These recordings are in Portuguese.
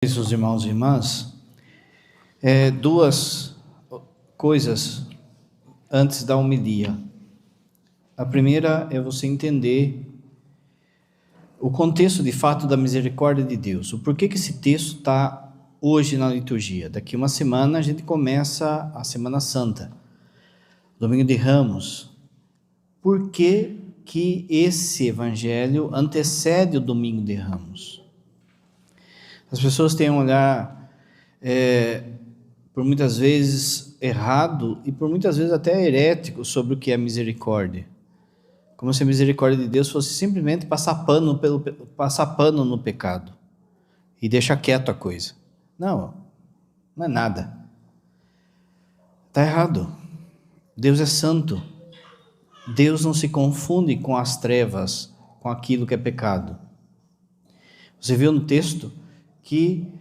Os irmãos e irmãs, duas coisas antes da homilia. A primeira é você entender o contexto de fato da misericórdia de Deus. O porquê que esse texto está hoje na liturgia. Daqui uma semana a gente começa a Semana Santa, Domingo de Ramos. Por que que esse evangelho antecede o Domingo de Ramos? As pessoas têm um olhar, por muitas vezes, errado e por muitas vezes até herético sobre o que é misericórdia. Como se a misericórdia de Deus fosse simplesmente passar pano no pecado e deixar quieto a coisa. Não é nada. Está errado. Deus é santo. Deus não se confunde com as trevas, com aquilo que é pecado. Você viu no texto que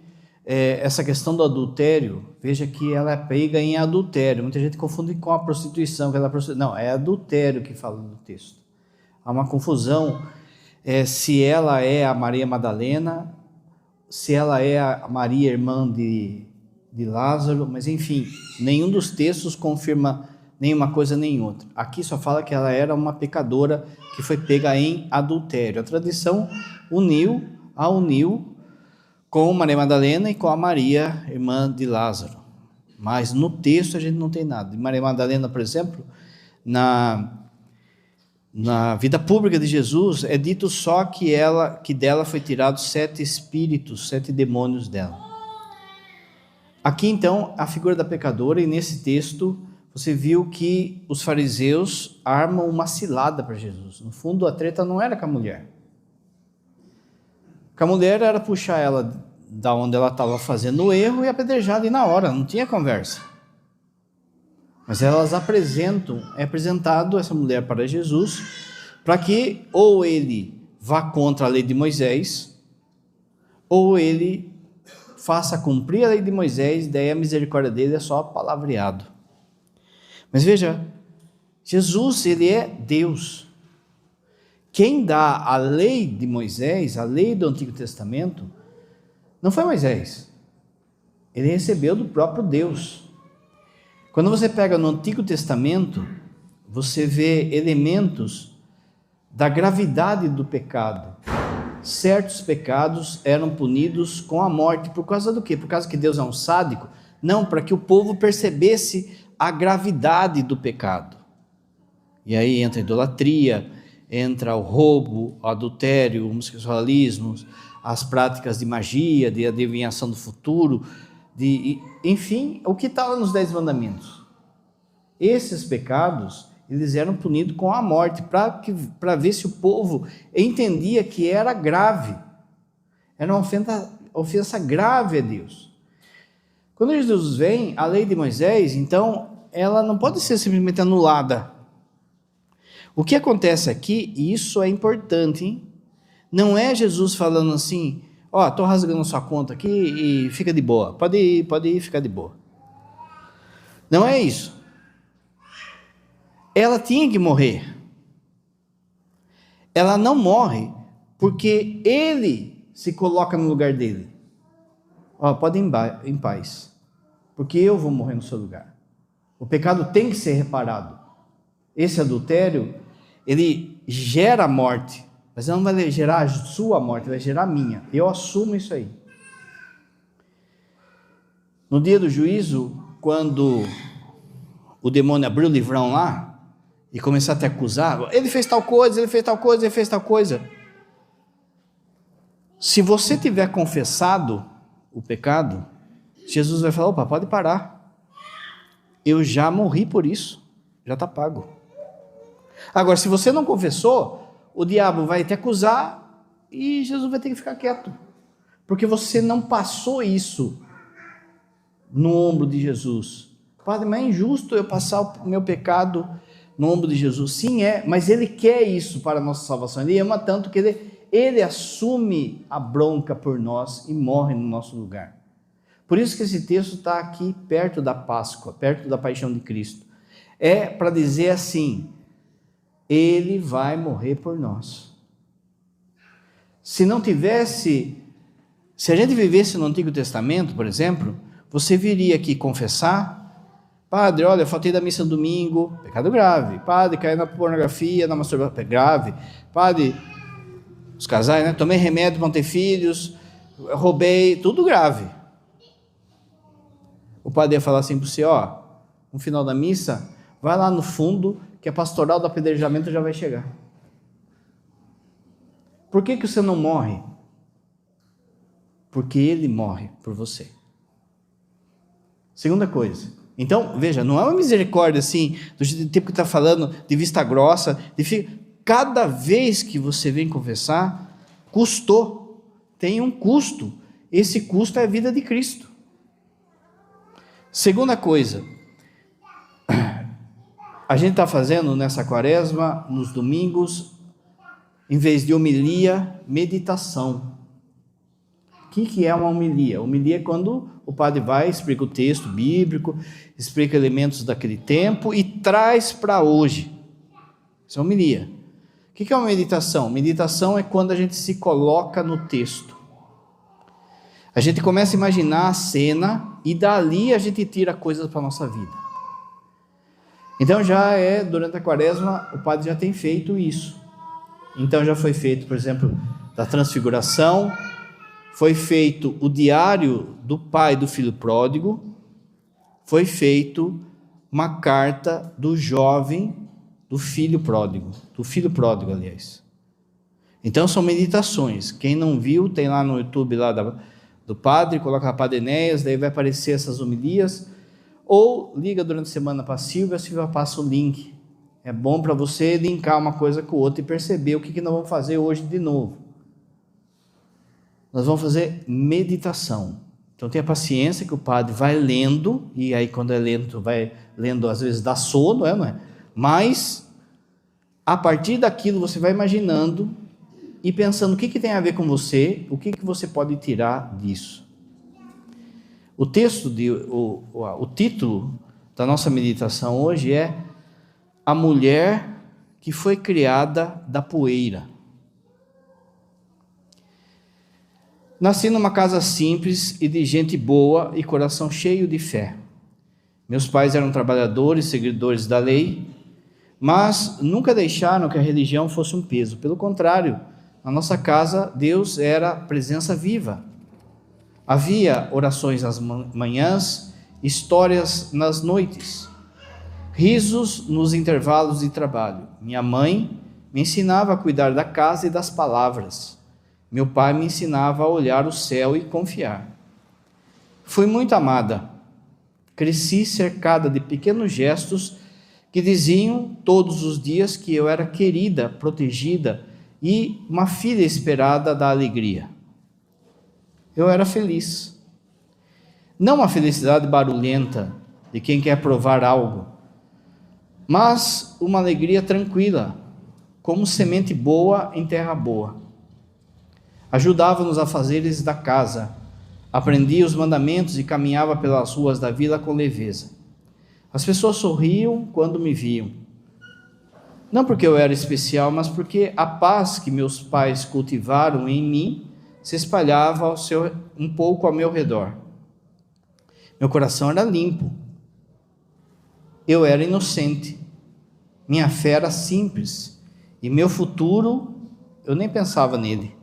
essa questão do adultério, veja que ela é pega em adultério. Muita gente confunde com a prostituição. Não, é adultério que fala no texto. Há uma confusão se ela é a Maria Madalena, se ela é a Maria, irmã de Lázaro, mas enfim, nenhum dos textos confirma nenhuma coisa nem outra. Aqui só fala que ela era uma pecadora que foi pega em adultério. A tradição a uniu com Maria Madalena e com a Maria, irmã de Lázaro. Mas no texto a gente não tem nada. De Maria Madalena, por exemplo, na vida pública de Jesus, é dito só que dela foi tirado 7 espíritos, 7 demônios dela. Aqui então, a figura da pecadora, e nesse texto você viu que os fariseus armam uma cilada para Jesus. No fundo, a treta não era com a mulher. Com a mulher era puxar ela da onde ela estava fazendo o erro e apedrejar ali na hora, não tinha conversa. Mas elas apresentado essa mulher para Jesus, para que ou ele vá contra a lei de Moisés, ou ele faça cumprir a lei de Moisés, daí a misericórdia dele é só palavreado. Mas veja, Jesus, ele é Deus. Quem dá a lei de Moisés, a lei do Antigo Testamento, não foi Moisés. Ele recebeu do próprio Deus. Quando você pega no Antigo Testamento, você vê elementos da gravidade do pecado. Certos pecados eram punidos com a morte. Por causa do quê? Por causa que Deus é um sádico? Não, para que o povo percebesse a gravidade do pecado. E aí entra a idolatria, entra o roubo, o adultério, o homossexualismo, as práticas de magia, de adivinhação do futuro, enfim, o que está lá nos 10 mandamentos. Esses pecados, eles eram punidos com a morte, para ver se o povo entendia que era grave, era uma ofensa grave a Deus. Quando Jesus vem, a lei de Moisés, então, ela não pode ser simplesmente anulada. O que acontece aqui, e isso é importante, hein? Não é Jesus falando assim, estou rasgando sua conta aqui e fica de boa, pode ir ficar de boa. Não é isso. Ela tinha que morrer. Ela não morre porque ele se coloca no lugar dele. Pode ir em paz, porque eu vou morrer no seu lugar. O pecado tem que ser reparado. Esse adultério, ele gera morte, mas não vai gerar a sua morte, vai gerar a minha. Eu assumo isso aí. No dia do juízo, quando o demônio abriu o livrão lá e começou a te acusar, ele fez tal coisa, ele fez tal coisa, ele fez tal coisa. Se você tiver confessado o pecado, Jesus vai falar, pode parar. Eu já morri por isso, já está pago. Agora, se você não confessou, o diabo vai te acusar e Jesus vai ter que ficar quieto, porque você não passou isso no ombro de Jesus. Padre, mas é injusto eu passar o meu pecado no ombro de Jesus. Sim, mas ele quer isso para a nossa salvação. Ele ama tanto que ele assume a bronca por nós e morre no nosso lugar. Por isso que esse texto está aqui perto da Páscoa, perto da paixão de Cristo. É para dizer assim, ele vai morrer por nós. Se Se a gente vivesse no Antigo Testamento, por exemplo, você viria aqui confessar: padre, olha, eu faltei da missa no domingo, pecado grave. Padre, caí na pornografia, na masturbação, grave. Padre, os casais, né? Tomei remédio para não ter filhos, roubei, tudo grave. O padre ia falar assim para você: ó, no final da missa, vai lá no fundo, que a pastoral do apedrejamento já vai chegar. Por que você não morre? Porque ele morre por você. Segunda coisa. Então, veja, não é uma misericórdia assim, do tipo que está falando, de vista grossa, cada vez que você vem confessar, custou, tem um custo. Esse custo é a vida de Cristo. Segunda coisa, a gente está fazendo nessa quaresma, nos domingos, em vez de homilia, meditação. O que é uma homilia? Homilia é quando o padre vai, explica o texto bíblico, explica elementos daquele tempo e traz para hoje. Isso é homilia. O que é uma meditação? Meditação é quando a gente se coloca no texto. A gente começa a imaginar a cena e dali a gente tira coisas para a nossa vida. Então durante a quaresma, o padre já tem feito isso. Então já foi feito, por exemplo, da transfiguração, foi feito o diário do pai do filho pródigo, foi feito uma carta do jovem do filho pródigo, aliás. Então são meditações. Quem não viu, tem lá no YouTube lá do padre, coloca Padre Enéas, daí vai aparecer essas homilias, ou liga durante a semana para a Silvia passa o link. É bom para você linkar uma coisa com outra e perceber o que nós vamos fazer hoje de novo. Nós vamos fazer meditação. Então tenha paciência que o padre vai lendo, e aí quando é lento, vai lendo, às vezes dá sono, não é? Mas a partir daquilo você vai imaginando e pensando o que tem a ver com você, o que você pode tirar disso. O título da nossa meditação hoje é A Mulher que foi criada da poeira. Nasci numa casa simples e de gente boa e coração cheio de fé. Meus pais eram trabalhadores, seguidores da lei, mas nunca deixaram que a religião fosse um peso. Pelo contrário, na nossa casa, Deus era presença viva. Havia orações nas manhãs, histórias nas noites, risos nos intervalos de trabalho. Minha mãe me ensinava a cuidar da casa e das palavras. Meu pai me ensinava a olhar o céu e confiar. Fui muito amada. Cresci cercada de pequenos gestos que diziam todos os dias que eu era querida, protegida e uma filha esperada da alegria. Eu era feliz. Não uma felicidade barulhenta de quem quer provar algo, mas uma alegria tranquila, como semente boa em terra boa. Ajudava nos afazeres da casa, aprendia os mandamentos e caminhava pelas ruas da vila com leveza. As pessoas sorriam quando me viam. Não porque eu era especial, mas porque a paz que meus pais cultivaram em mim se espalhava um pouco ao meu redor. Meu coração era limpo. Eu era inocente. Minha fé era simples. E meu futuro, eu nem pensava nele.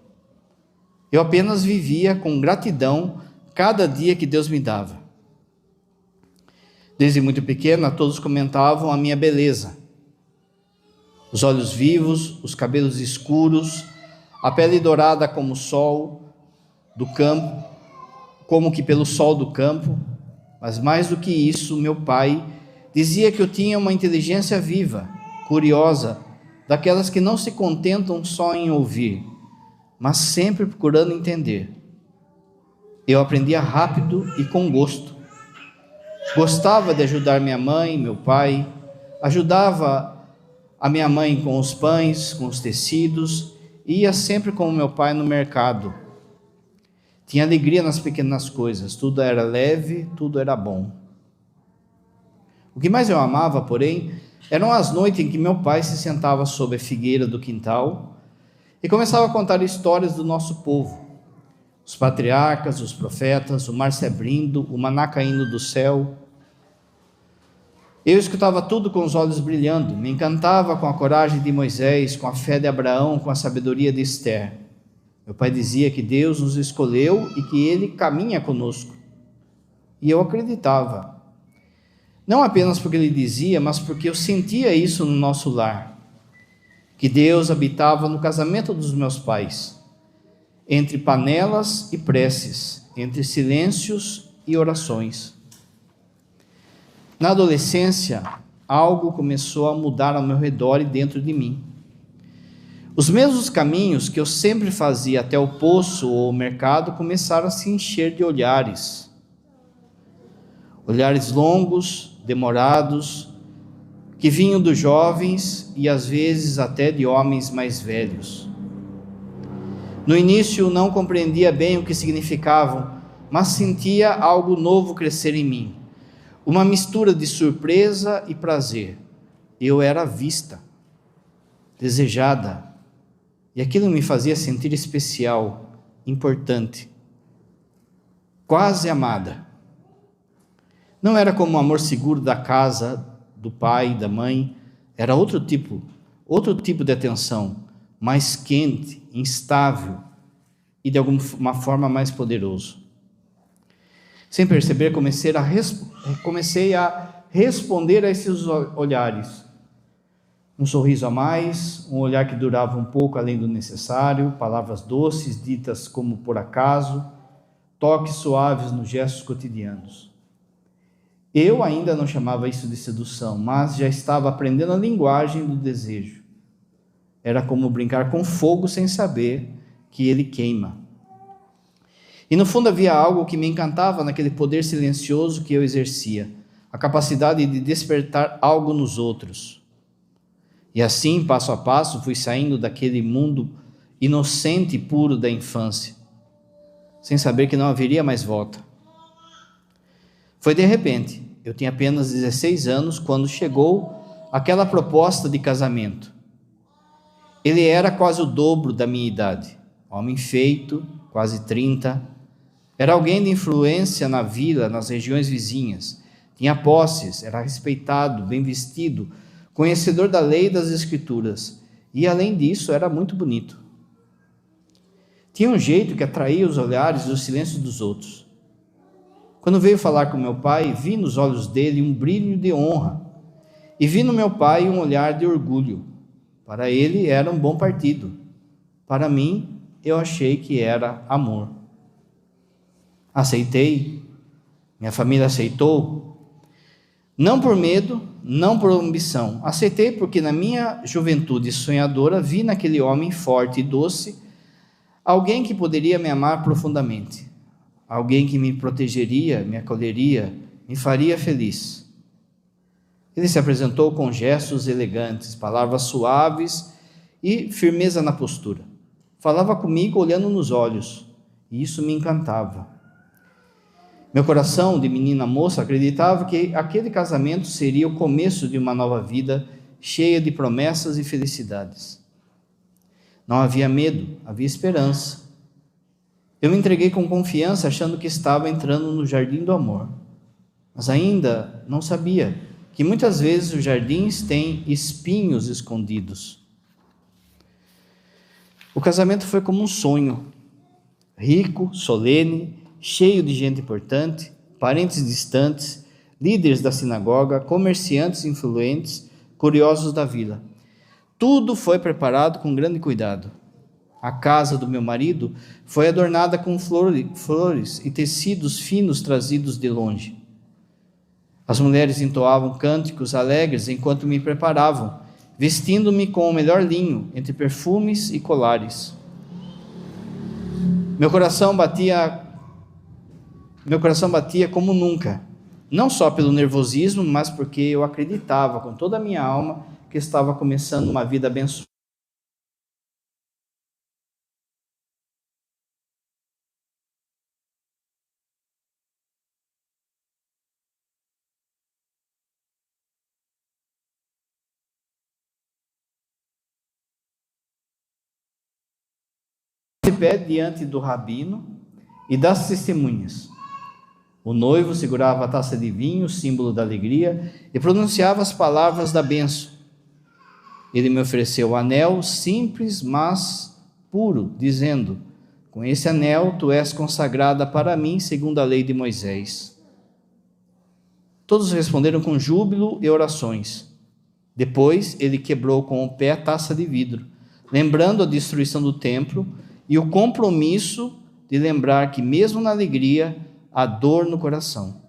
Eu apenas vivia com gratidão cada dia que Deus me dava. Desde muito pequena, todos comentavam a minha beleza. Os olhos vivos, os cabelos escuros, a pele dourada como o sol do campo, como que pelo sol do campo. Mas mais do que isso, meu pai dizia que eu tinha uma inteligência viva, curiosa, daquelas que não se contentam só em ouvir, mas sempre procurando entender. Eu aprendia rápido e com gosto. Gostava de ajudar minha mãe, meu pai, ajudava a minha mãe com os pães, com os tecidos, ia sempre com o meu pai no mercado. Tinha alegria nas pequenas coisas, tudo era leve, tudo era bom. O que mais eu amava, porém, eram as noites em que meu pai se sentava sob a figueira do quintal e começava a contar histórias do nosso povo. Os patriarcas, os profetas, o mar se abrindo, o maná caindo do céu. Eu escutava tudo com os olhos brilhando, me encantava com a coragem de Moisés, com a fé de Abraão, com a sabedoria de Esther. Meu pai dizia que Deus nos escolheu e que Ele caminha conosco. E eu acreditava. Não apenas porque Ele dizia, mas porque eu sentia isso no nosso lar. Que Deus habitava no casamento dos meus pais, entre panelas e preces, entre silêncios e orações. Na adolescência, algo começou a mudar ao meu redor e dentro de mim. Os mesmos caminhos que eu sempre fazia até o poço ou o mercado começaram a se encher de olhares. Olhares longos, demorados, que vinham dos jovens e às vezes até de homens mais velhos. No início não compreendia bem o que significavam, mas sentia algo novo crescer em mim. Uma mistura de surpresa e prazer. Eu era vista, desejada, e aquilo me fazia sentir especial, importante, quase amada. Não era como o amor seguro da casa, do pai, da mãe, era outro tipo de atenção, mais quente, instável e de alguma forma mais poderoso. Sem perceber, comecei a responder a esses olhares. Um sorriso a mais, um olhar que durava um pouco além do necessário, palavras doces ditas como por acaso, toques suaves nos gestos cotidianos. Eu ainda não chamava isso de sedução, mas já estava aprendendo a linguagem do desejo. Era como brincar com fogo sem saber que ele queima. E no fundo havia algo que me encantava naquele poder silencioso que eu exercia, a capacidade de despertar algo nos outros. E assim, passo a passo, fui saindo daquele mundo inocente e puro da infância, sem saber que não haveria mais volta. Foi de repente, eu tinha apenas 16 anos quando chegou aquela proposta de casamento. Ele era quase o dobro da minha idade, homem feito, quase 30. Era alguém de influência na vila, nas regiões vizinhas. Tinha posses, era respeitado, bem vestido, conhecedor da lei e das escrituras. E, além disso, era muito bonito. Tinha um jeito que atraía os olhares e o silêncio dos outros. Quando veio falar com meu pai, vi nos olhos dele um brilho de honra. E vi no meu pai um olhar de orgulho. Para ele, era um bom partido. Para mim, eu achei que era amor. Aceitei, minha família aceitou, não por medo, não por ambição. Aceitei porque na minha juventude sonhadora vi naquele homem forte e doce alguém que poderia me amar profundamente, alguém que me protegeria, me acolheria, me faria feliz. Ele se apresentou com gestos elegantes, palavras suaves e firmeza na postura. Falava comigo olhando nos olhos, e isso me encantava. Meu coração de menina moça acreditava que aquele casamento seria o começo de uma nova vida cheia de promessas e felicidades. Não havia medo, havia esperança. Eu me entreguei com confiança, achando que estava entrando no jardim do amor. Mas ainda não sabia que muitas vezes os jardins têm espinhos escondidos. O casamento foi como um sonho, rico, solene, cheio de gente importante, parentes distantes, líderes da sinagoga, comerciantes influentes, curiosos da vila. Tudo foi preparado com grande cuidado. A casa do meu marido foi adornada com flores e tecidos finos trazidos de longe. As mulheres entoavam cânticos alegres enquanto me preparavam, vestindo-me com o melhor linho, entre perfumes e colares. Meu coração batia como nunca, não só pelo nervosismo, mas porque eu acreditava com toda a minha alma que estava começando uma vida abençoada. De pé diante do rabino, e das testemunhas. O noivo segurava a taça de vinho, símbolo da alegria, e pronunciava as palavras da bênção. Ele me ofereceu o anel, simples, mas puro, dizendo: com esse anel tu és consagrada para mim, segundo a lei de Moisés. Todos responderam com júbilo e orações. Depois ele quebrou com o pé a taça de vidro, lembrando a destruição do templo e o compromisso de lembrar que mesmo na alegria há dor no coração.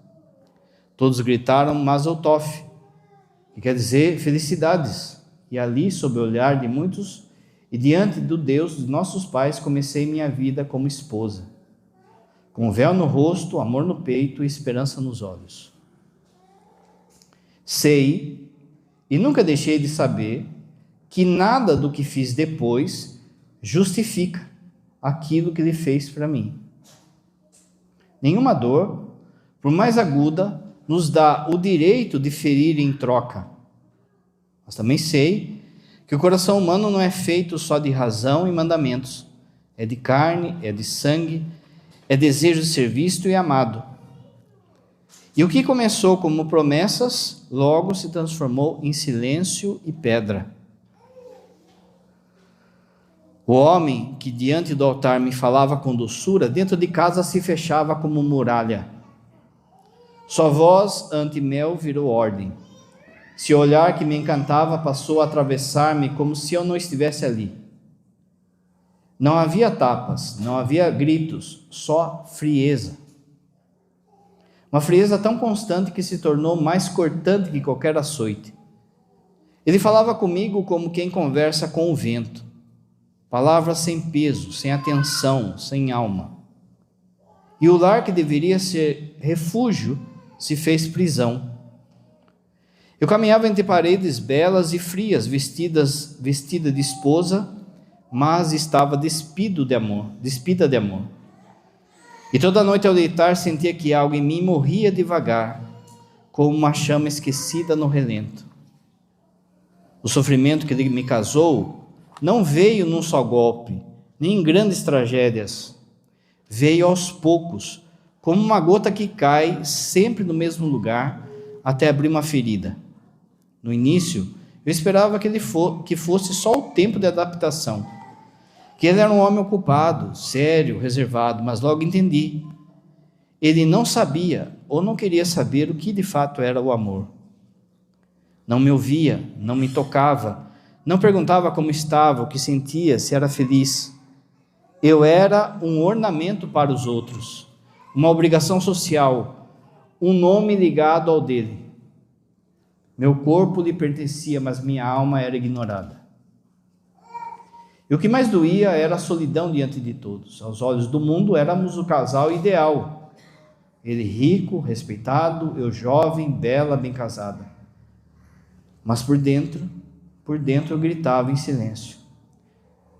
Todos gritaram Mazel Tov, que quer dizer felicidades. E ali, sob o olhar de muitos, e diante do Deus dos nossos pais, comecei minha vida como esposa, com um véu no rosto, amor no peito e esperança nos olhos. Sei, e nunca deixei de saber, que nada do que fiz depois justifica aquilo que ele fez para mim. Nenhuma dor, por mais aguda, nos dá o direito de ferir em troca. Mas também sei que o coração humano não é feito só de razão e mandamentos. É de carne, é de sangue, é desejo de ser visto e amado. E o que começou como promessas, logo se transformou em silêncio e pedra. O homem que diante do altar me falava com doçura, dentro de casa se fechava como muralha. Sua voz ante mel virou ordem. Seu olhar que me encantava passou a atravessar-me como se eu não estivesse ali. Não havia tapas, não havia gritos, só frieza. Uma frieza tão constante que se tornou mais cortante que qualquer açoite. Ele falava comigo como quem conversa com o vento. Palavras sem peso, sem atenção, sem alma. E o lar que deveria ser refúgio se fez prisão. Eu caminhava entre paredes belas e frias, vestida de esposa, mas estava despida de amor. E toda noite ao deitar sentia que algo em mim morria devagar, como uma chama esquecida no relento. O sofrimento que ele me causou não veio num só golpe, nem em grandes tragédias. Veio aos poucos, como uma gota que cai sempre no mesmo lugar, até abrir uma ferida. No início, eu esperava que fosse só o tempo de adaptação, que ele era um homem ocupado, sério, reservado, mas logo entendi. Ele não sabia ou não queria saber o que de fato era o amor. Não me ouvia, não me tocava, não perguntava como estava, o que sentia, se era feliz. Eu era um ornamento para os outros, uma obrigação social, um nome ligado ao dele. Meu corpo lhe pertencia, mas minha alma era ignorada. E o que mais doía era a solidão diante de todos. Aos olhos do mundo, éramos o casal ideal. Ele rico, respeitado, eu jovem, bela, bem casada. Mas por dentro eu gritava em silêncio.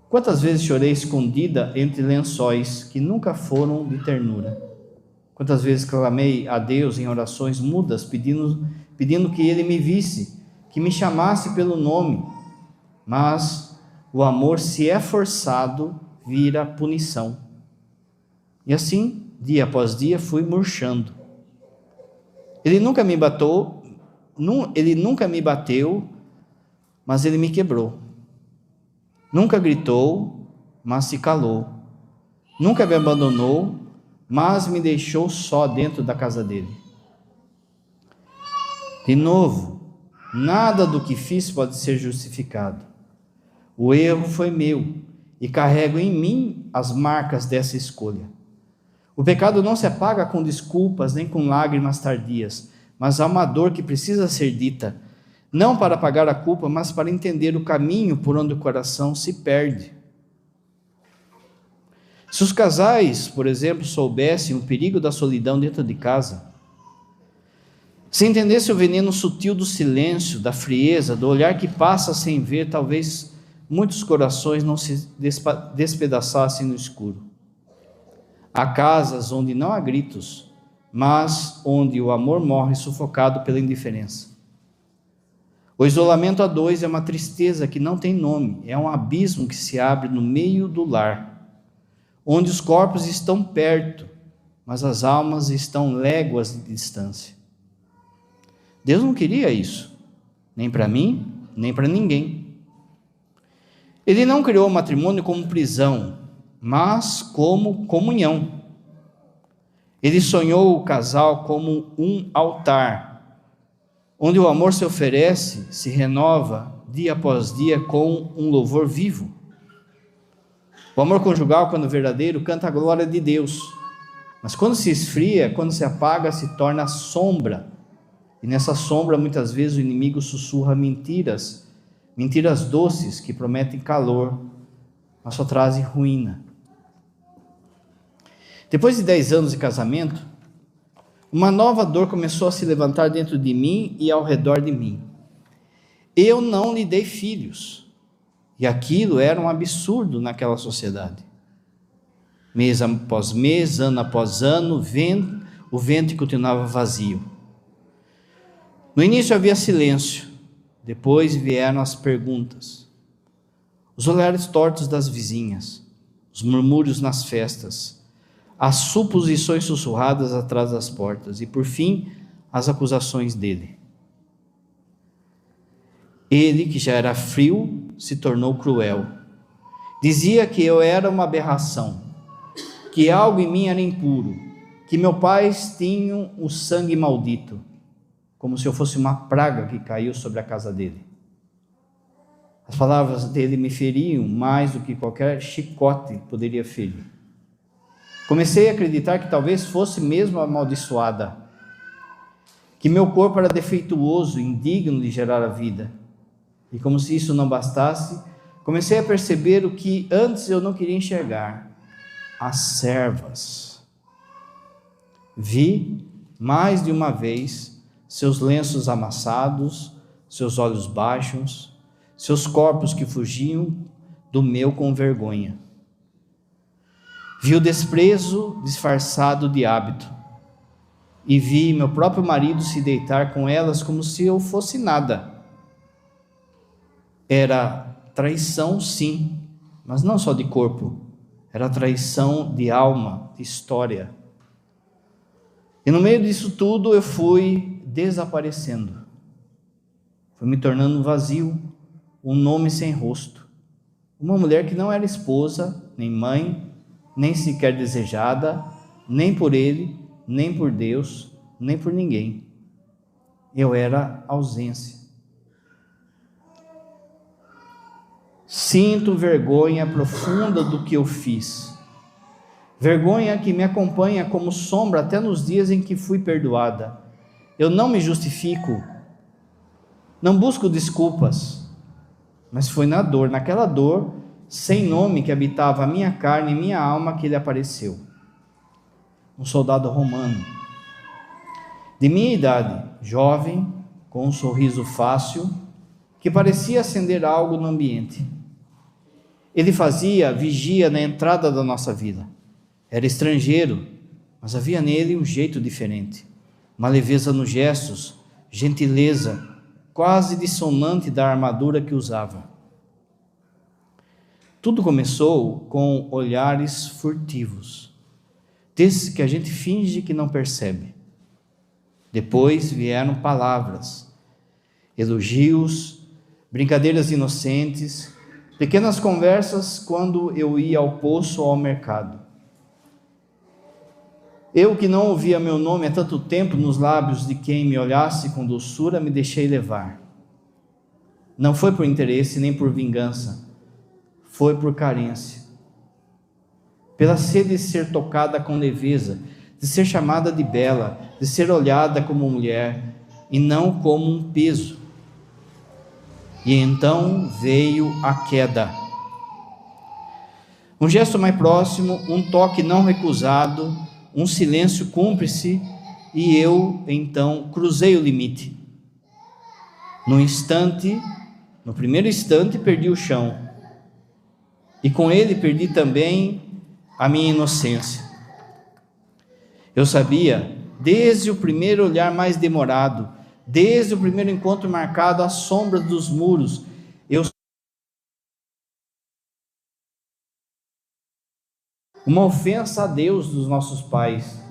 Quantas vezes chorei escondida entre lençóis que nunca foram de ternura? Quantas vezes clamei a Deus em orações mudas, pedindo que Ele me visse, que me chamasse pelo nome. Mas o amor, se é forçado, vira punição. E assim, dia após dia, fui murchando. Ele nunca me bateu, mas ele me quebrou. Nunca gritou, mas se calou. Nunca me abandonou, mas me deixou só dentro da casa dele. De novo, nada do que fiz pode ser justificado. O erro foi meu e carrego em mim as marcas dessa escolha. O pecado não se apaga com desculpas nem com lágrimas tardias, mas há uma dor que precisa ser dita, não para apagar a culpa, mas para entender o caminho por onde o coração se perde. Se os casais, por exemplo, soubessem o perigo da solidão dentro de casa, se entendessem o veneno sutil do silêncio, da frieza, do olhar que passa sem ver, talvez muitos corações não se despedaçassem no escuro. Há casas onde não há gritos, mas onde o amor morre sufocado pela indiferença. O isolamento a dois é uma tristeza que não tem nome, é um abismo que se abre no meio do lar, onde os corpos estão perto, mas as almas estão léguas de distância. Deus não queria isso, nem para mim, nem para ninguém. Ele não criou o matrimônio como prisão, mas como comunhão. Ele sonhou o casal como um altar, onde o amor se oferece, se renova dia após dia com um louvor vivo. O amor conjugal, quando verdadeiro, canta a glória de Deus, mas quando se esfria, quando se apaga, se torna sombra. E nessa sombra, muitas vezes, o inimigo sussurra mentiras doces que prometem calor, mas só trazem ruína. Depois de 10 anos de casamento, uma nova dor começou a se levantar dentro de mim e ao redor de mim. Eu não lhe dei filhos, e aquilo era um absurdo naquela sociedade. Mês após mês, ano após ano, o ventre continuava vazio. No início havia silêncio, depois vieram as perguntas, os olhares tortos das vizinhas, os murmúrios nas festas, as suposições sussurradas atrás das portas e, por fim, as acusações dele. Ele, que já era frio, se tornou cruel. Dizia que eu era uma aberração, que algo em mim era impuro, que meus pais tinham o sangue maldito, como se eu fosse uma praga que caiu sobre a casa dele. As palavras dele me feriam mais do que qualquer chicote poderia ferir. Comecei a acreditar que talvez fosse mesmo amaldiçoada, que meu corpo era defeituoso, indigno de gerar a vida. E como se isso não bastasse, comecei a perceber o que antes eu não queria enxergar: as servas. Vi mais de uma vez seus lenços amassados, seus olhos baixos, seus corpos que fugiam do meu com vergonha. Vi o desprezo disfarçado de hábito, e vi meu próprio marido se deitar com elas como se eu fosse nada. Era traição, sim, mas não só de corpo, era traição de alma, de história. E no meio disso tudo eu fui desaparecendo, fui me tornando vazio, um nome sem rosto, uma mulher que não era esposa, nem mãe, nem sequer desejada, nem por ele, nem por Deus, nem por ninguém. Eu era ausência. Sinto vergonha profunda do que eu fiz, vergonha que me acompanha como sombra até nos dias em que fui perdoada. Eu não me justifico, não busco desculpas, mas foi na dor, naquela dor sem nome que habitava a minha carne e minha alma que ele apareceu. Um soldado romano, de minha idade, jovem, com um sorriso fácil, que parecia acender algo no ambiente. Ele fazia vigia na entrada da nossa vila. Era estrangeiro, mas havia nele um jeito diferente, uma leveza nos gestos, gentileza, quase dissonante da armadura que usava. Tudo começou com olhares furtivos, desses que a gente finge que não percebe. Depois vieram palavras, elogios, brincadeiras inocentes, pequenas conversas quando eu ia ao poço ou ao mercado. Eu que não ouvia meu nome há tanto tempo nos lábios de quem me olhasse com doçura, me deixei levar. Não foi por interesse nem por vingança, foi por carência. Pela sede de ser tocada com leveza, de ser chamada de bela, de ser olhada como mulher e não como um peso. E então veio a queda. Um gesto mais próximo, um toque não recusado, um silêncio cúmplice, e eu então cruzei o limite. No primeiro instante, perdi o chão, e com ele perdi também a minha inocência. Eu sabia, desde o primeiro olhar mais demorado, desde o primeiro encontro marcado às sombras dos muros, uma ofensa a Deus dos nossos pais,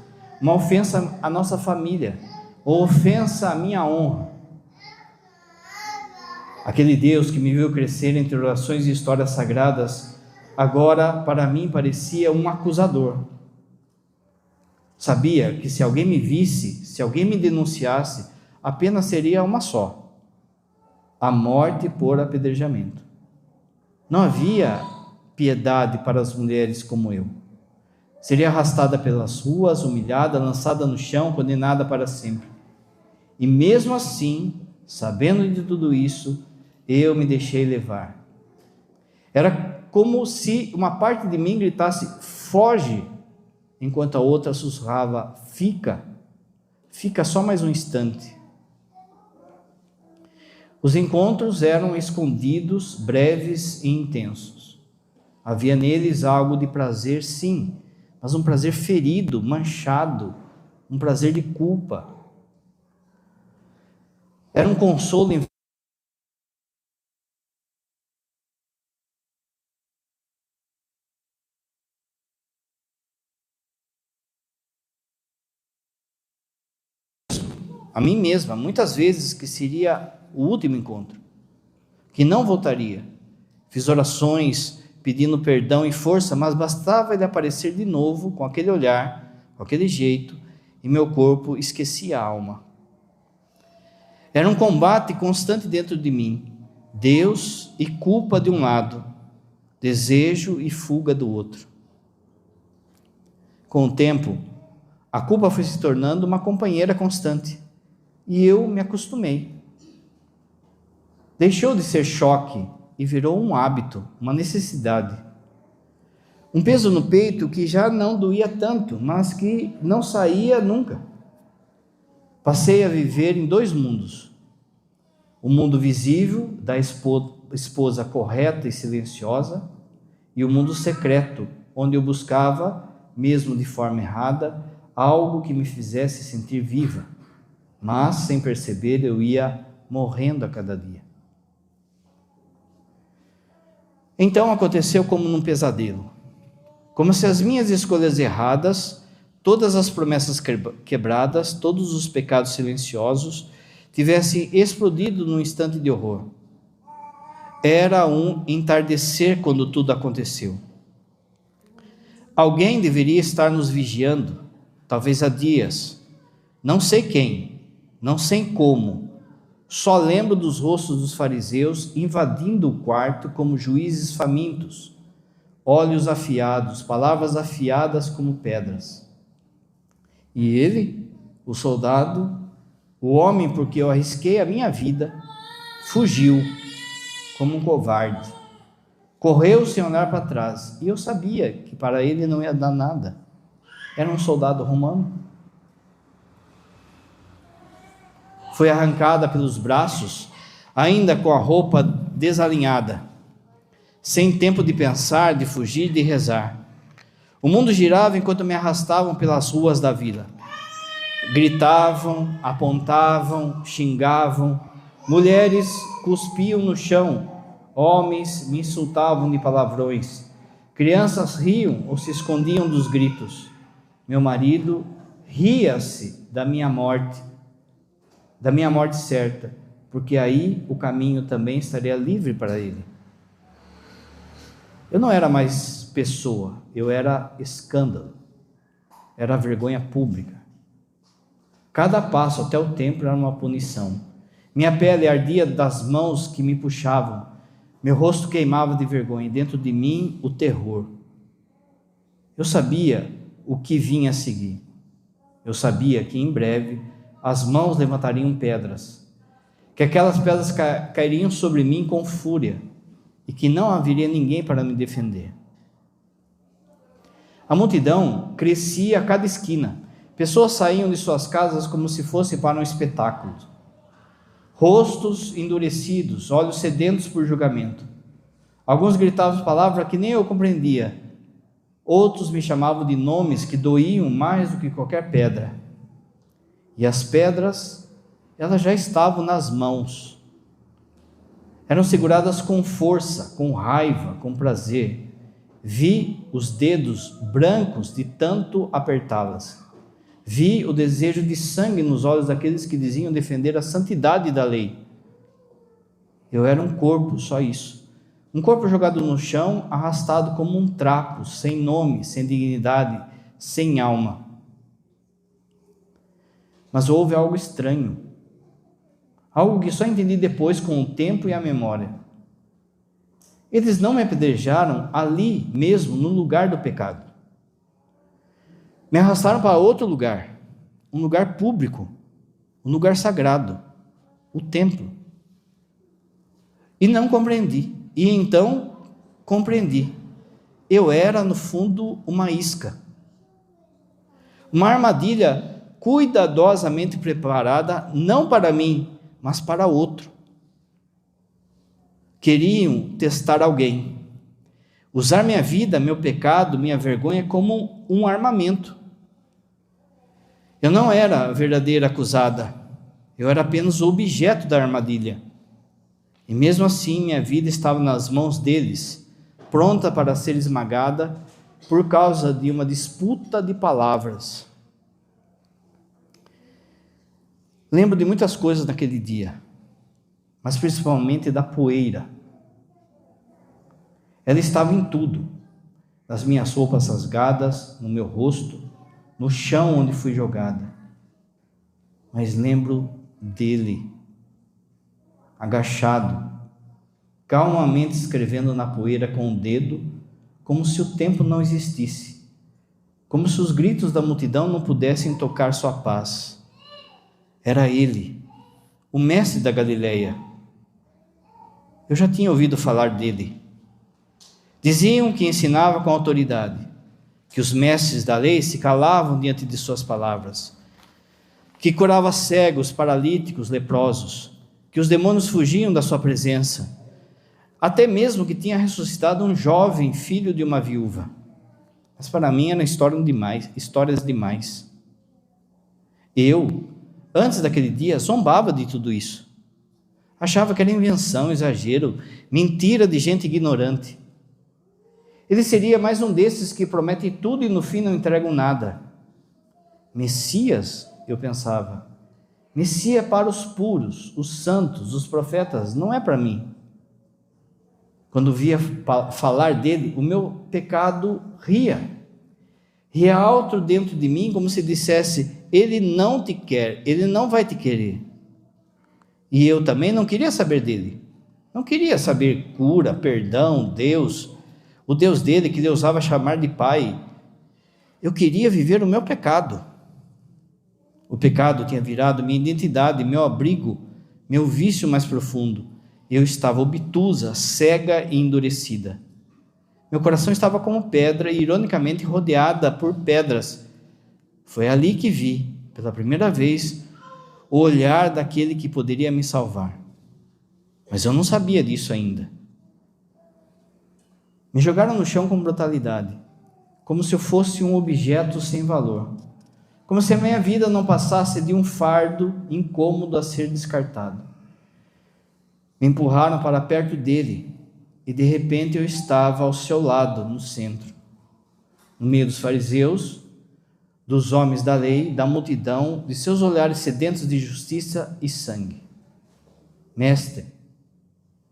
uma ofensa à nossa família, ou ofensa à minha honra. Aquele Deus que me viu crescer entre orações e histórias sagradas, agora para mim parecia um acusador. Sabia que se alguém me visse, se alguém me denunciasse, a pena seria uma só: a morte por apedrejamento. Não havia piedade para as mulheres como eu. Seria arrastada pelas ruas, humilhada, lançada no chão, condenada para sempre. E mesmo assim, sabendo de tudo isso, eu me deixei levar. Era como se uma parte de mim gritasse: foge, enquanto a outra sussurrava: fica só mais um instante. Os encontros eram escondidos, breves e intensos. Havia neles algo de prazer, sim, mas um prazer ferido, manchado, um prazer de culpa. Era um consolo em a mim mesma, muitas vezes, que seria o último encontro, que não voltaria. Fiz orações pedindo perdão e força, mas bastava ele aparecer de novo com aquele olhar, com aquele jeito, e meu corpo esquecia a alma. Era um combate constante dentro de mim, Deus e culpa de um lado, desejo e fuga do outro. Com o tempo, a culpa foi se tornando uma companheira constante, e eu me acostumei. Deixou de ser choque e virou um hábito, uma necessidade. Um peso no peito que já não doía tanto, mas que não saía nunca. Passei a viver em dois mundos. O mundo visível da esposa correta e silenciosa, e o mundo secreto, onde eu buscava, mesmo de forma errada, algo que me fizesse sentir viva. Mas, sem perceber, eu ia morrendo a cada dia. Então aconteceu como num pesadelo. Como se as minhas escolhas erradas, todas as promessas quebradas, todos os pecados silenciosos, tivessem explodido num instante de horror. Era um entardecer quando tudo aconteceu. Alguém deveria estar nos vigiando, talvez há dias. Não sei quem, não sei como. Só lembro dos rostos dos fariseus invadindo o quarto como juízes famintos, olhos afiados, palavras afiadas como pedras. E ele, o soldado, o homem por que eu arrisquei a minha vida, fugiu como um covarde. Correu sem olhar para trás, e eu sabia que para ele não ia dar nada. Era um soldado romano. Foi arrancada pelos braços, ainda com a roupa desalinhada, sem tempo de pensar, de fugir, de rezar. O mundo girava enquanto me arrastavam pelas ruas da vila. Gritavam, apontavam, xingavam, mulheres cuspiam no chão, homens me insultavam de palavrões, crianças riam ou se escondiam dos gritos. Meu marido ria-se da minha morte certa, porque aí o caminho também estaria livre para ele. Eu não era mais pessoa, eu era escândalo, era vergonha pública. Cada passo até o templo era uma punição. Minha pele ardia das mãos que me puxavam, meu rosto queimava de vergonha, e dentro de mim o terror. Eu sabia o que vinha a seguir. Eu sabia que em breve as mãos levantariam pedras, que aquelas pedras cairiam sobre mim com fúria, e que não haveria ninguém para me defender. A multidão crescia a cada esquina, pessoas saíam de suas casas como se fosse para um espetáculo, rostos endurecidos, olhos sedentos por julgamento. Alguns gritavam palavras que nem eu compreendia, outros me chamavam de nomes que doíam mais do que qualquer pedra. E as pedras, elas já estavam nas mãos. Eram seguradas com força, com raiva, com prazer. Vi os dedos brancos de tanto apertá-las. Vi o desejo de sangue nos olhos daqueles que diziam defender a santidade da lei. Eu era um corpo, só isso. Um corpo jogado no chão, arrastado como um trapo, sem nome, sem dignidade, sem alma. Mas houve algo estranho. Algo que só entendi depois com o tempo e a memória. Eles não me apedrejaram ali mesmo, no lugar do pecado. Me arrastaram para outro lugar, um lugar público, um lugar sagrado, o templo. E não compreendi. E então compreendi. Eu era, no fundo, uma isca. Uma armadilha cuidadosamente preparada, não para mim, mas para outro. Queriam testar alguém. Usar minha vida, meu pecado, minha vergonha como um armamento. Eu não era a verdadeira acusada. Eu era apenas o objeto da armadilha. E mesmo assim, minha vida estava nas mãos deles, pronta para ser esmagada por causa de uma disputa de palavras. Lembro de muitas coisas naquele dia, mas principalmente da poeira. Ela estava em tudo, nas minhas roupas rasgadas, no meu rosto, no chão onde fui jogada. Mas lembro dele, agachado, calmamente escrevendo na poeira com o dedo, como se o tempo não existisse, como se os gritos da multidão não pudessem tocar sua paz. Era ele, o mestre da Galileia. Eu já tinha ouvido falar dele. Diziam que ensinava com autoridade, que os mestres da lei se calavam diante de suas palavras, que curava cegos, paralíticos, leprosos, que os demônios fugiam da sua presença, até mesmo que tinha ressuscitado um jovem filho de uma viúva. Mas para mim eram histórias demais. Eu, antes daquele dia, zombava de tudo isso. Achava que era invenção, exagero, mentira de gente ignorante. Ele seria mais um desses que prometem tudo e no fim não entregam nada. Messias, eu pensava, Messias para os puros, os santos, os profetas, não é para mim. Quando via falar dele, o meu pecado ria alto dentro de mim, como se dissesse, ele não te quer, ele não vai te querer. E eu também não queria saber dele, não queria saber cura, perdão, Deus, o Deus dele que ele ousava chamar de Pai. Eu queria viver o meu pecado. O pecado tinha virado minha identidade, meu abrigo, meu vício mais profundo. Eu estava obtusa, cega e endurecida. Meu coração estava como pedra e ironicamente rodeada por pedras. Foi ali que vi, pela primeira vez, o olhar daquele que poderia me salvar. Mas eu não sabia disso ainda. Me jogaram no chão com brutalidade, como se eu fosse um objeto sem valor, como se a minha vida não passasse de um fardo incômodo a ser descartado. Me empurraram para perto dele e de repente eu estava ao seu lado, no centro, no meio dos fariseus, dos homens da lei, da multidão, de seus olhares sedentos de justiça e sangue. Mestre,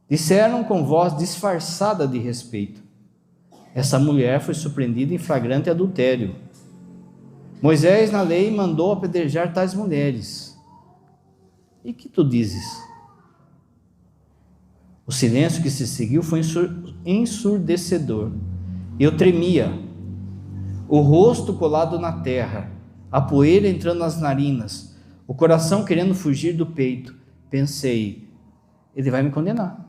disseram com voz disfarçada de respeito, essa mulher foi surpreendida em flagrante adultério. Moisés na lei mandou apedrejar tais mulheres. E que tu dizes? O silêncio que se seguiu foi ensurdecedor. Eu tremia, o rosto colado na terra, a poeira entrando nas narinas, o coração querendo fugir do peito. Pensei, ele vai me condenar.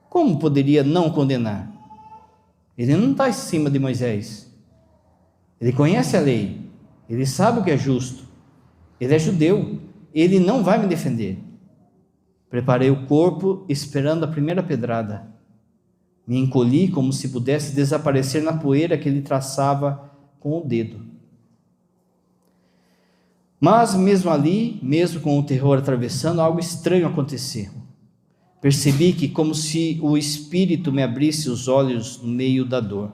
Como poderia não condenar? Ele não está acima de Moisés. Ele conhece a lei, ele sabe o que é justo, ele é judeu, ele não vai me defender. Preparei o corpo esperando a primeira pedrada. Me encolhi como se pudesse desaparecer na poeira que ele traçava com o dedo. Mas mesmo ali, mesmo com o terror atravessando, algo estranho aconteceu. Percebi que como se o Espírito me abrisse os olhos no meio da dor.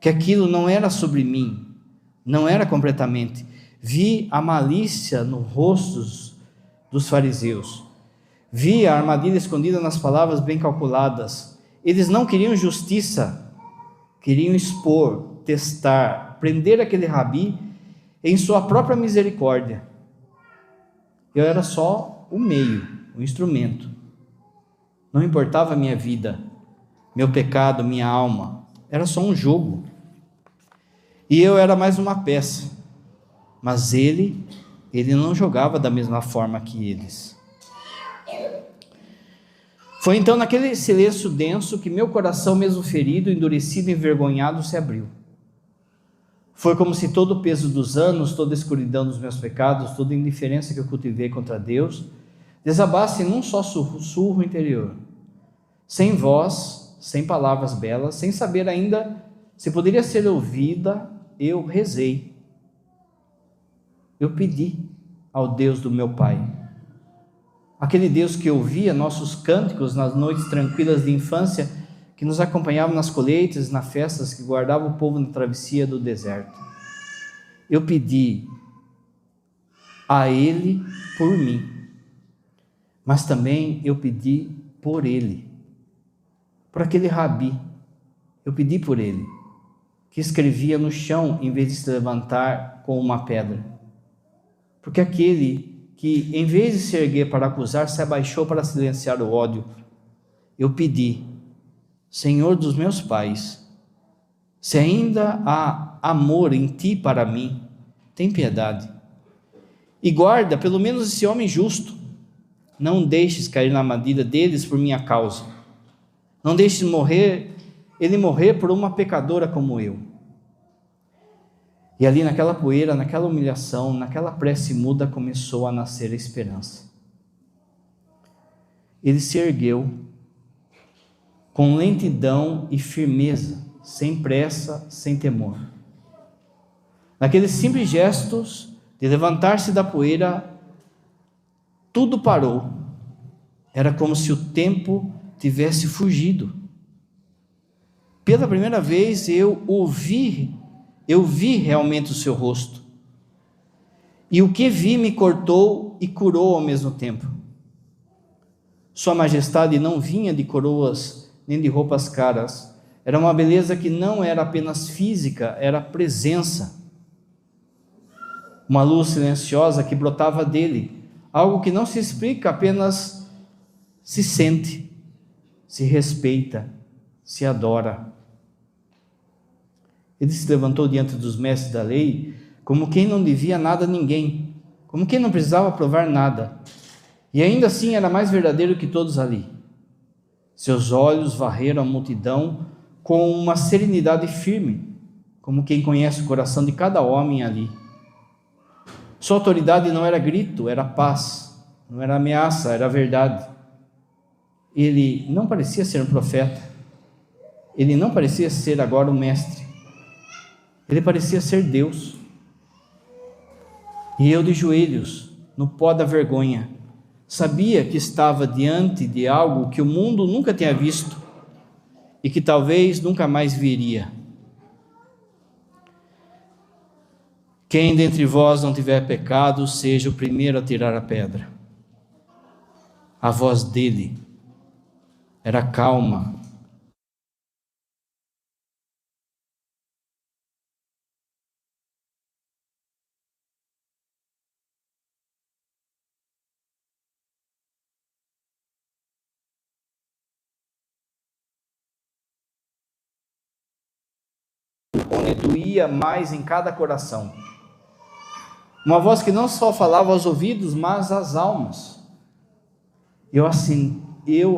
Que aquilo não era sobre mim, Não era completamente. Vi a malícia nos rostos dos fariseus. Vi a armadilha escondida nas palavras bem calculadas. Eles não queriam justiça, queriam expor, testar, prender aquele rabi em sua própria misericórdia. Eu era só o meio, o instrumento. Não importava a minha vida, meu pecado, minha alma. Era só um jogo. E eu era mais uma peça. Mas ele não jogava da mesma forma que eles. Foi então naquele silêncio denso que meu coração, mesmo ferido, endurecido, envergonhado, se abriu. Foi como se todo o peso dos anos, toda a escuridão dos meus pecados, toda a indiferença que eu cultivei contra Deus, desabasse num só sussurro interior. Sem voz, sem palavras belas, sem saber ainda se poderia ser ouvida, eu rezei. Eu pedi ao Deus do meu Pai. Aquele Deus que ouvia nossos cânticos nas noites tranquilas de infância, que nos acompanhava nas colheitas, nas festas, que guardava o povo na travessia do deserto. Eu pedi a Ele por mim, mas também eu pedi por Ele, por aquele rabi. Eu pedi por ele, que escrevia no chão em vez de se levantar com uma pedra. Porque aquele que, em vez de se erguer para acusar, se abaixou para silenciar o ódio. Eu pedi, Senhor dos meus pais, se ainda há amor em ti para mim, tem piedade. E guarda pelo menos esse homem justo. Não deixes cair na armadilha deles por minha causa. Não deixes ele morrer por uma pecadora como eu. E ali naquela poeira, naquela humilhação, naquela prece muda, começou a nascer a esperança. Ele se ergueu com lentidão e firmeza, sem pressa, sem temor. Naqueles simples gestos de levantar-se da poeira, tudo parou. Era como se o tempo tivesse fugido. Pela primeira vez eu vi realmente o seu rosto. E o que vi me cortou e curou ao mesmo tempo. Sua majestade não vinha de coroas nem de roupas caras. Era uma beleza que não era apenas física, era presença. Uma luz silenciosa que brotava dele. Algo que não se explica, apenas se sente, se respeita, se adora. Ele se levantou diante dos mestres da lei, como quem não devia nada a ninguém, como quem não precisava provar nada, e ainda assim era mais verdadeiro que todos ali. Seus olhos varreram a multidão com uma serenidade firme, como quem conhece o coração de cada homem ali. Sua autoridade não era grito, era paz, não era ameaça, era verdade. Ele não parecia ser um profeta, ele não parecia ser agora um mestre, ele parecia ser Deus. E eu de joelhos, no pó da vergonha, sabia que estava diante de algo que o mundo nunca tinha visto e que talvez nunca mais viria. Quem dentre vós não tiver pecado, seja o primeiro a tirar a pedra. A voz dele era calma. Onde doía mais em cada coração. Uma voz que não só falava aos ouvidos, mas às almas. Eu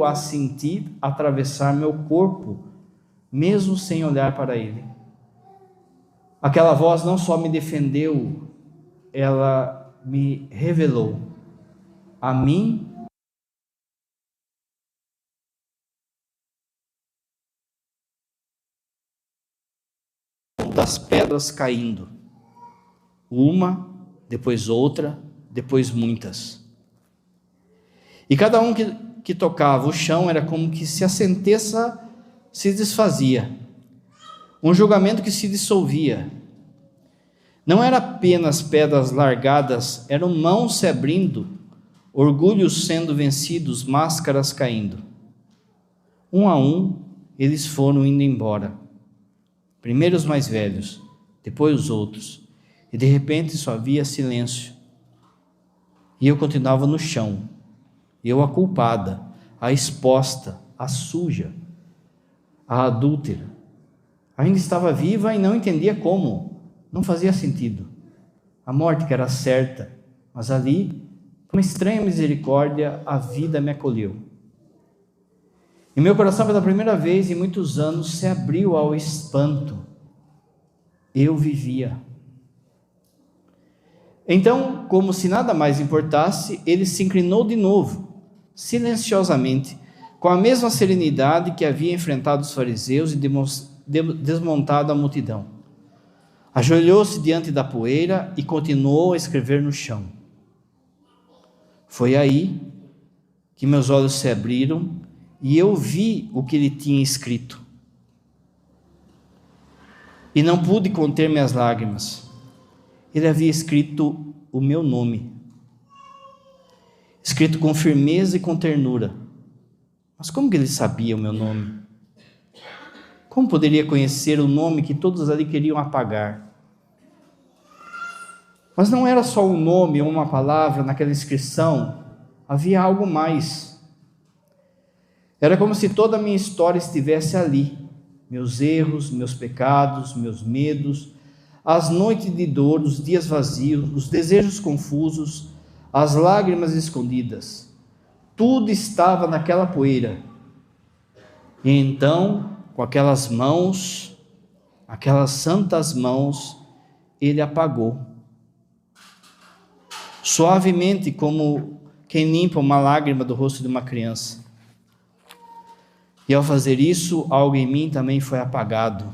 a senti atravessar meu corpo, mesmo sem olhar para ele. Aquela voz não só me defendeu, ela me revelou a mim das pedras caindo, uma, depois outra, depois muitas. E cada um que tocava o chão era como que se a sentença se desfazia, um julgamento que se dissolvia. Não era apenas pedras largadas, eram mãos se abrindo, orgulhos sendo vencidos, máscaras caindo. Um a um, eles foram indo embora. Primeiro os mais velhos, depois os outros. E de repente só havia silêncio. E eu continuava no chão. Eu a culpada, a exposta, a suja, a adúltera. Ainda estava viva e não entendia como. Não fazia sentido. A morte que era certa, mas ali, com uma estranha misericórdia, a vida me acolheu. E meu coração, pela primeira vez em muitos anos, se abriu ao espanto. Eu vivia. Então, como se nada mais importasse, ele se inclinou de novo, silenciosamente, com a mesma serenidade que havia enfrentado os fariseus e desmontado a multidão. Ajoelhou-se diante da poeira e continuou a escrever no chão. Foi aí que meus olhos se abriram e eu vi o que ele tinha escrito. E não pude conter minhas lágrimas. Ele havia escrito o meu nome, escrito com firmeza e com ternura. Mas como que ele sabia o meu nome? Como poderia conhecer o nome que todos ali queriam apagar? Mas não era só um nome ou uma palavra naquela inscrição, havia algo mais. Era como se toda a minha história estivesse ali, meus erros, meus pecados, meus medos, as noites de dor, os dias vazios, os desejos confusos, as lágrimas escondidas. Tudo estava naquela poeira. E então, com aquelas mãos, aquelas santas mãos, ele apagou. Suavemente, como quem limpa uma lágrima do rosto de uma criança. E ao fazer isso, algo em mim também foi apagado.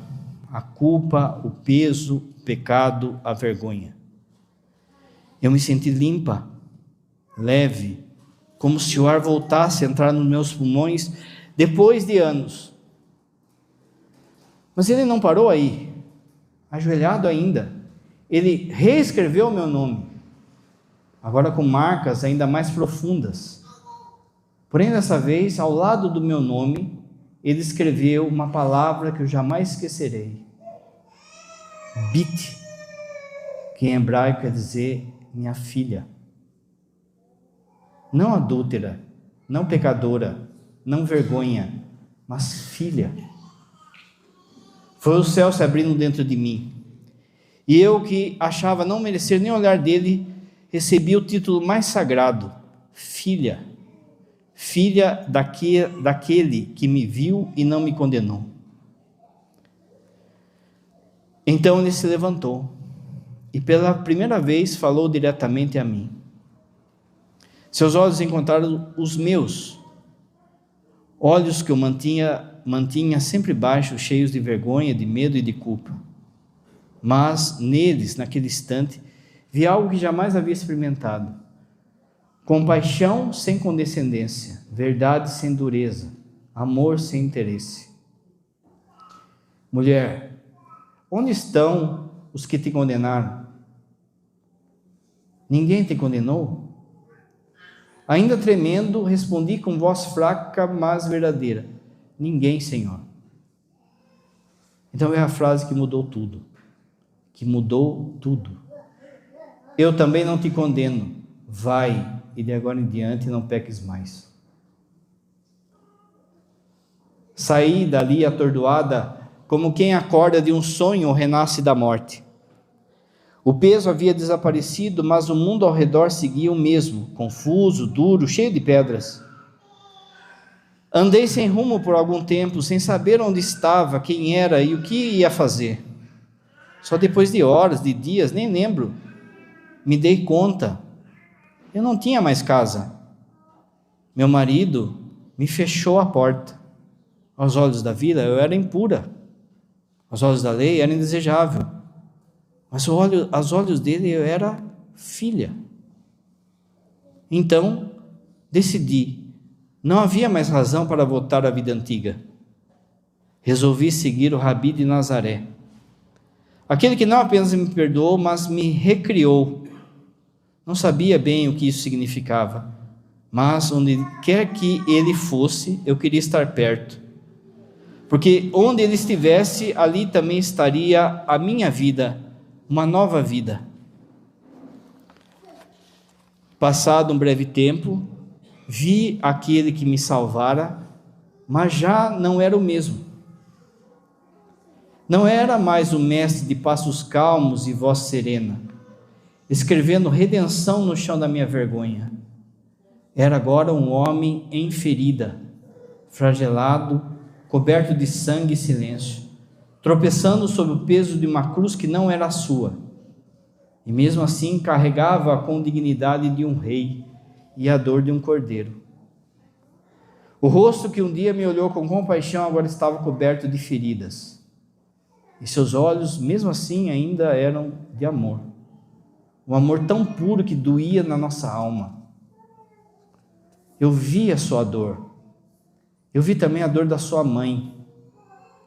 A culpa, o peso, o pecado, a vergonha. Eu me senti limpa, leve, como se o ar voltasse a entrar nos meus pulmões depois de anos. Mas ele não parou aí, ajoelhado ainda. Ele reescreveu o meu nome, agora com marcas ainda mais profundas. Porém, dessa vez, ao lado do meu nome, ele escreveu uma palavra que eu jamais esquecerei. Bit, que em hebraico quer dizer minha filha. Não adúltera, não pecadora, não vergonha, mas filha. Foi o céu se abrindo dentro de mim. E eu, que achava não merecer nem o olhar dele, recebi o título mais sagrado, filha. Filha daquele que me viu e não me condenou. Então ele se levantou e pela primeira vez falou diretamente a mim. Seus olhos encontraram os meus, olhos que eu mantinha sempre baixos, cheios de vergonha, de medo e de culpa. Mas neles, naquele instante, vi algo que jamais havia experimentado. Compaixão sem condescendência, verdade sem dureza, amor sem interesse. Mulher, onde estão os que te condenaram? Ninguém te condenou? Ainda tremendo, respondi com voz fraca, mas verdadeira: ninguém, Senhor. Então é a frase que mudou tudo. Que mudou tudo. Eu também não te condeno. Vai, e de agora em diante não peques mais. Saí dali atordoada, como quem acorda de um sonho ou renasce da morte. O peso havia desaparecido, mas o mundo ao redor seguia o mesmo, confuso, duro, cheio de pedras. Andei sem rumo por algum tempo, sem saber onde estava, quem era e o que ia fazer. Só depois de horas, de dias, nem lembro, me dei conta. Eu não tinha mais casa. Meu marido me fechou a porta. Aos olhos da vida, eu era impura. Aos olhos da lei, era indesejável. Mas aos olhos dele, eu era filha. Então, decidi. Não havia mais razão para voltar à vida antiga. Resolvi seguir o Rabi de Nazaré. Aquele que não apenas me perdoou, mas me recriou. Não sabia bem o que isso significava, mas onde quer que ele fosse, eu queria estar perto. Porque onde ele estivesse, ali também estaria a minha vida, uma nova vida. Passado um breve tempo, vi aquele que me salvara, mas já não era o mesmo. Não era mais o mestre de passos calmos e voz serena, escrevendo redenção no chão da minha vergonha. Era agora um homem em ferida, flagelado, coberto de sangue e silêncio, tropeçando sob o peso de uma cruz que não era a sua, e mesmo assim carregava com dignidade de um rei e a dor de um cordeiro. O rosto que um dia me olhou com compaixão agora estava coberto de feridas, e seus olhos, mesmo assim, ainda eram de amor, um amor tão puro que doía na nossa alma. Eu vi a sua dor, eu vi também a dor da sua mãe,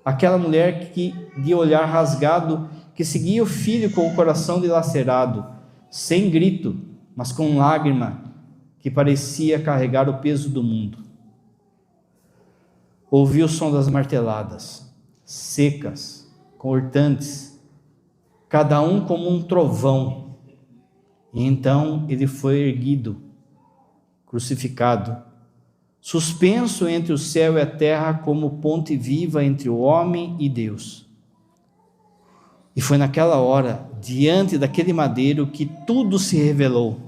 aquela mulher que, de olhar rasgado, que seguia o filho com o coração dilacerado, sem grito, mas com lágrima, que parecia carregar o peso do mundo. Ouvi o som das marteladas, secas, cortantes, cada um como um trovão, e então ele foi erguido, crucificado, suspenso entre o céu e a terra como ponte viva entre o homem e Deus. E foi naquela hora, diante daquele madeiro, que tudo se revelou.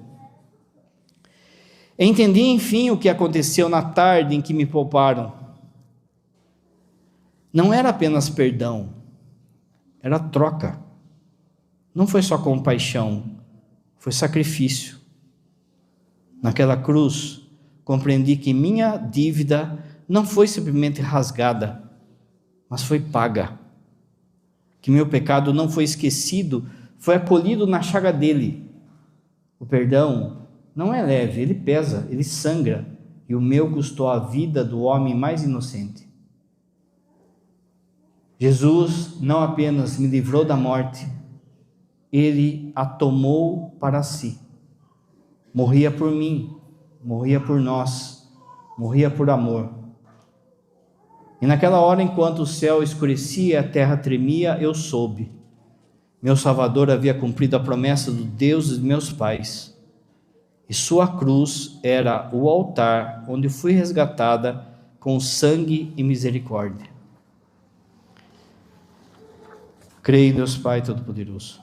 Entendi, enfim, o que aconteceu na tarde em que me pouparam. Não era apenas perdão, era troca. Não foi só compaixão, foi sacrifício. Naquela cruz, compreendi que minha dívida não foi simplesmente rasgada, mas foi paga. Que meu pecado não foi esquecido, foi acolhido na chaga dele. O perdão não é leve, ele pesa, ele sangra, e o meu custou a vida do homem mais inocente. Jesus não apenas me livrou da morte, ele a tomou para si. Morria por mim, morria por nós, morria por amor. E naquela hora, enquanto o céu escurecia e a terra tremia, eu soube. Meu Salvador havia cumprido a promessa do Deus de meus pais. E sua cruz era o altar onde fui resgatada com sangue e misericórdia. Creio em Deus Pai Todo-Poderoso,